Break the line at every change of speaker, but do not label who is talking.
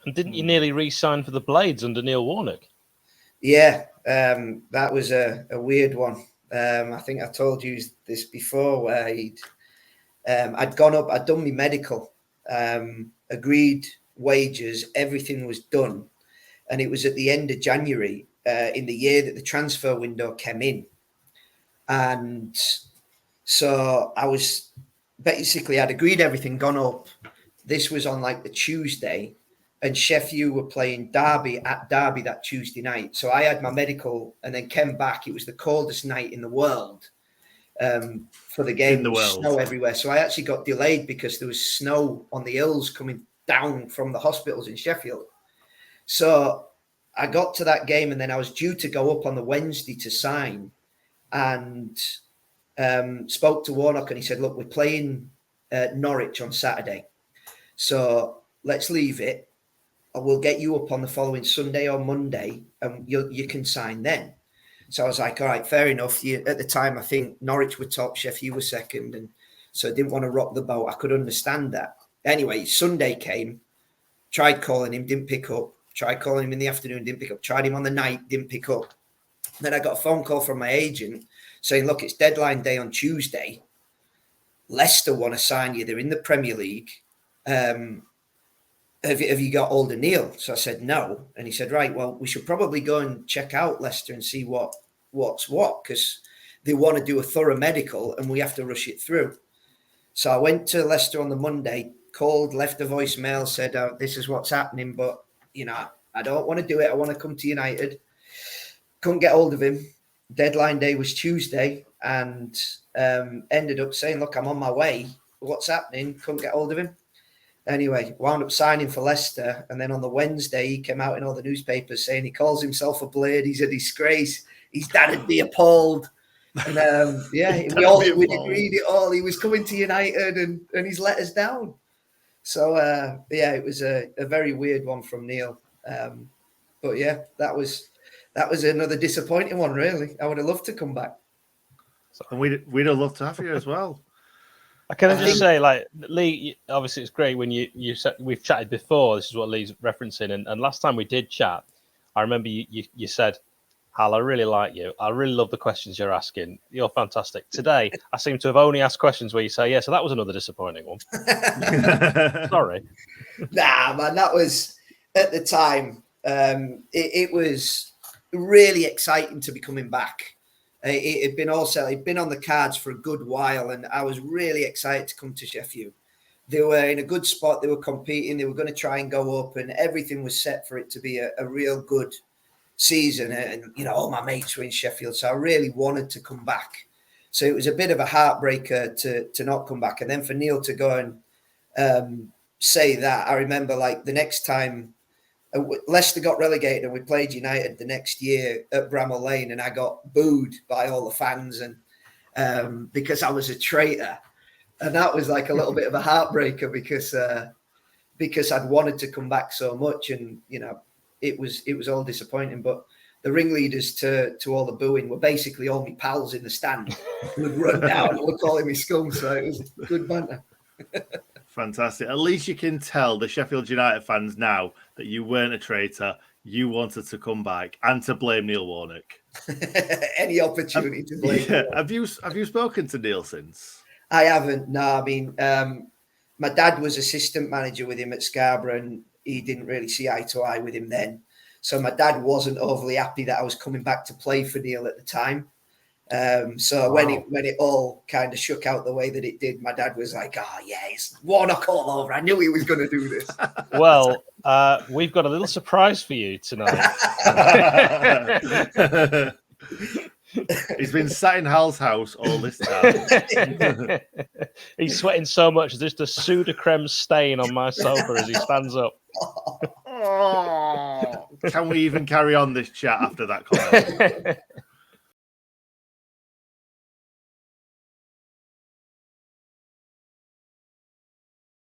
And didn't you nearly re-sign for the Blades under Neil Warnock?
Yeah, that was a weird one. I think I told you this before, where I'd gone up, I'd done my medical, agreed wages, everything was done. And it was at the end of January in the year that the transfer window came in. And so I was basically, I'd agreed everything, gone up. This was on like the Tuesday, and Sheffield were playing Derby at Derby that Tuesday night. So I had my medical and then came back. It was the coldest night in the world for the game. There was snow everywhere. So I actually got delayed because there was snow on the hills coming down from the hospitals in Sheffield. So I got to that game, and then I was due to go up on the Wednesday to sign, and spoke to Warnock, and he said, look, we're playing Norwich on Saturday. So let's leave it. We'll get you up on the following Sunday or Monday, and you can sign then. So I was like, all right, fair enough. At the time, I think Norwich were top, Sheffield were second, and so I didn't want to rock the boat. I could understand that. Anyway, Sunday came, tried calling him, didn't pick up. Tried calling him in the afternoon, didn't pick up. Tried him on the night, didn't pick up. Then I got a phone call from my agent saying, look, it's deadline day on Tuesday. Leicester want to sign you. They're in the Premier League. Have you got hold of Neil? So I said, no. And he said, right, well, we should probably go and check out Leicester and see what's what, because they want to do a thorough medical and we have to rush it through. So I went to Leicester on the Monday, called, left a voicemail, said, this is what's happening, but, you know, I don't want to do it. I want to come to United. Couldn't get hold of him. Deadline day was Tuesday, and ended up saying, look, I'm on my way. What's happening? Couldn't get hold of him. Anyway, wound up signing for Leicester. And then on the Wednesday, he came out in all the newspapers saying he calls himself a blade. He's a disgrace. His dad would be appalled. And we did read it all. He was coming to United and he's let us down. So, it was a very weird one from Neil. But yeah, that was another disappointing one, really. I would have loved to come back.
And we'd have loved to have you as well.
Can I just say, like, Lee, obviously it's great when you said, we've chatted before, this is what Lee's referencing, and last time we did chat, I remember you said, Hal, I really like you. I really love the questions you're asking. You're fantastic. Today, I seem to have only asked questions where you say, yeah, so that was another disappointing one. Sorry.
Nah, man, that was, at the time, it was really exciting to be coming back. It had been it'd been on the cards for a good while, and I was really excited to come to Sheffield. They were in a good spot. They were competing. They were going to try and go up, and everything was set for it to be a real good season. And, you know, all my mates were in Sheffield, so I really wanted to come back. So it was a bit of a heartbreaker to not come back. And then for Neil to go and say that, I remember, like, the next time Leicester got relegated and we played United the next year at Bramall Lane, and I got booed by all the fans and because I was a traitor. And that was like a little bit of a heartbreaker because I'd wanted to come back so much, and, you know, it was all disappointing. But the ringleaders to all the booing were basically all my pals in the stand who would run down and were calling me scum, so it was good banter.
Fantastic. At least you can tell the Sheffield United fans now that you weren't a traitor. You wanted to come back and to blame Neil Warnock.
Any opportunity to blame.
Yeah. Have you spoken to Neil since?
I haven't. No, I mean, my dad was assistant manager with him at Scarborough, and he didn't really see eye to eye with him then. So my dad wasn't overly happy that I was coming back to play for Neil at the time. So when it all kind of shook out the way that it did, my dad was like, "Oh yeah, it's Warnock all over. I knew he was going to do this."
Well, we've got a little surprise for you tonight.
He's been sat in Hal's house all this time.
He's sweating so much, there's just a Sudocrem stain on my sofa as he stands up.
Oh, can we even carry on this chat after that comment?